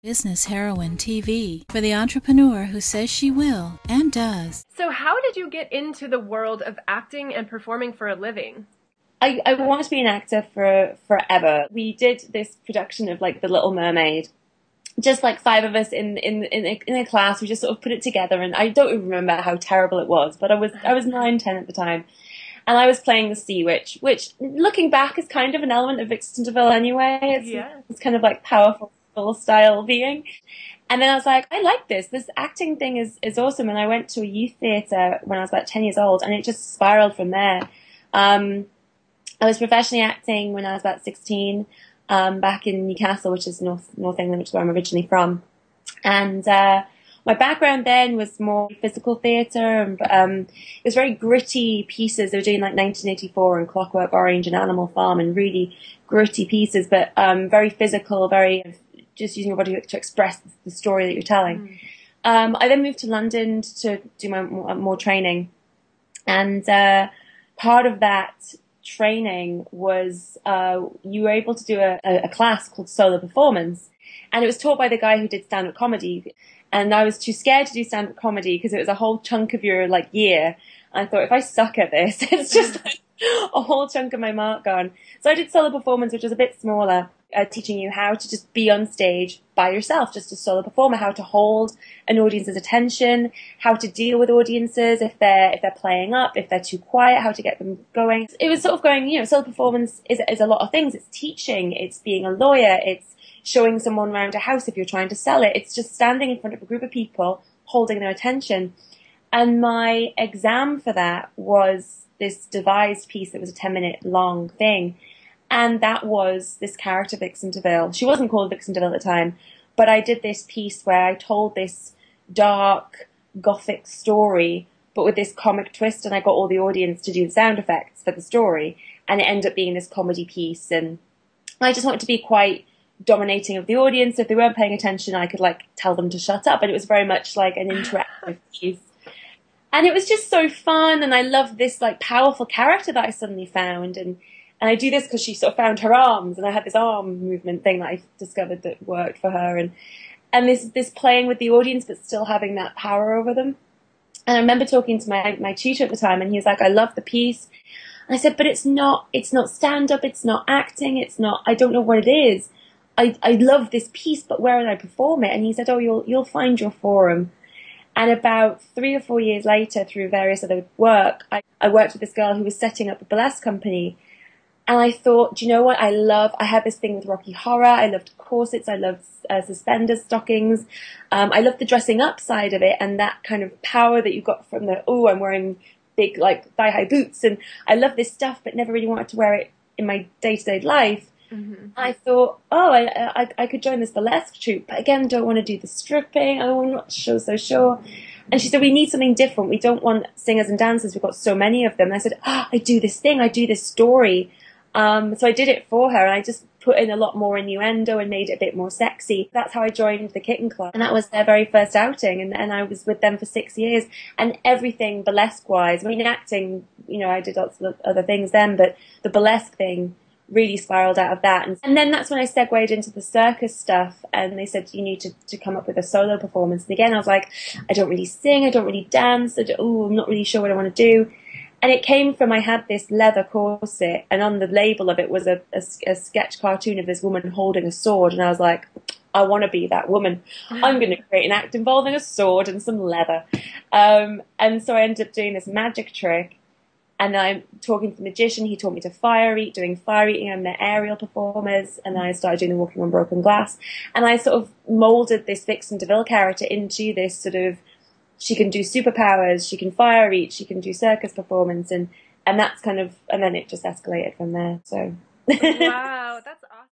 Business Heroine TV for the entrepreneur who says she will and does. So how did you get into the world of acting and performing for a living? I wanted to be an actor for forever. We did this production of like The Little Mermaid. Just like five of us in a class, we just sort of put it together, and I don't even remember how terrible it was, but I was 9, 10 at the time, and I was playing the Sea Witch, which looking back is kind of an element of Vixen DeVille anyway. It's kind of like powerful style being. And then I was like, I like this acting thing is awesome. And I went to a youth theatre when I was about 10 years old, and it just spiraled from there. I was professionally acting when I was about 16, back in Newcastle, which is North England, which is where I'm originally from. And my background then was more physical theatre, and it was very gritty pieces. They were doing like 1984 and Clockwork Orange and Animal Farm, and really gritty pieces, but very physical, very just using your body to express the story that you're telling. I then moved to London to do my more training, and part of that training was you were able to do a class called solo performance, and it was taught by the guy who did stand-up comedy, and I was too scared to do stand-up comedy because it was a whole chunk of your like year, and I thought, if I suck at this, it's just like a whole chunk of my mark gone. So I did solo performance, which was a bit smaller, teaching you how to just be on stage by yourself, just a solo performer, how to hold an audience's attention, how to deal with audiences if they're playing up, if they're too quiet, how to get them going. It was sort of going, solo performance is a lot of things. It's teaching, it's being a lawyer, it's showing someone around a house if you're trying to sell it. It's just standing in front of a group of people, holding their attention. And my exam for that was this devised piece that was a 10-minute long thing. And that was this character, Vixen DeVille. She wasn't called Vixen DeVille at the time, but I did this piece where I told this dark, gothic story, but with this comic twist, and I got all the audience to do the sound effects for the story, and it ended up being this comedy piece. And I just wanted to be quite dominating of the audience. If they weren't paying attention, I could like tell them to shut up, and it was very much like an interactive piece. And it was just so fun, and I loved this like powerful character that I suddenly found, and I do this because she sort of found her arms, and I had this arm movement thing that I discovered that worked for her, and this playing with the audience but still having that power over them. And I remember talking to my tutor at the time, and he was like, I love the piece. And I said, but it's not stand-up, it's not acting, I don't know what it is. I love this piece, but where would I perform it? And he said, oh, you'll find your forum. And about 3 or 4 years later, through various other work, I worked with this girl who was setting up a burlesque company. And I thought, do you know what? I had this thing with Rocky Horror. I loved corsets. I loved suspenders, stockings. I loved the dressing up side of it, and that kind of power that you got from I'm wearing big, like, thigh-high boots. And I love this stuff, but never really wanted to wear it in my day-to-day life. Mm-hmm. I thought, I could join this burlesque troupe, but again, don't want to do the stripping. I'm not so sure. And she said, we need something different. We don't want singers and dancers. We've got so many of them. And I said, I do this thing. I do this story. So I did it for her, and I just put in a lot more innuendo and made it a bit more sexy. That's how I joined the Kitten Club, and that was their very first outing, and I was with them for 6 years, and everything burlesque-wise, I mean, acting, I did lots of other things then, but the burlesque thing really spiraled out of that. And then that's when I segued into the circus stuff, and they said, you need to come up with a solo performance. And again, I was like, I don't really sing, I don't really dance, I'm not really sure what I want to do. And it came from, I had this leather corset, and on the label of it was a sketch cartoon of this woman holding a sword. And I was like, I want to be that woman. I'm going to create an act involving a sword and some leather. And so I ended up doing this magic trick. And I'm talking to the magician. He taught me to doing fire eating. I'm the aerial performers. And then I started doing the walking on broken glass. And I sort of molded this Vixen DeVille character into this sort of, she can do superpowers, she can fire eat, she can do circus performance, and that's kind of, and then it just escalated from there. So wow, that's awesome.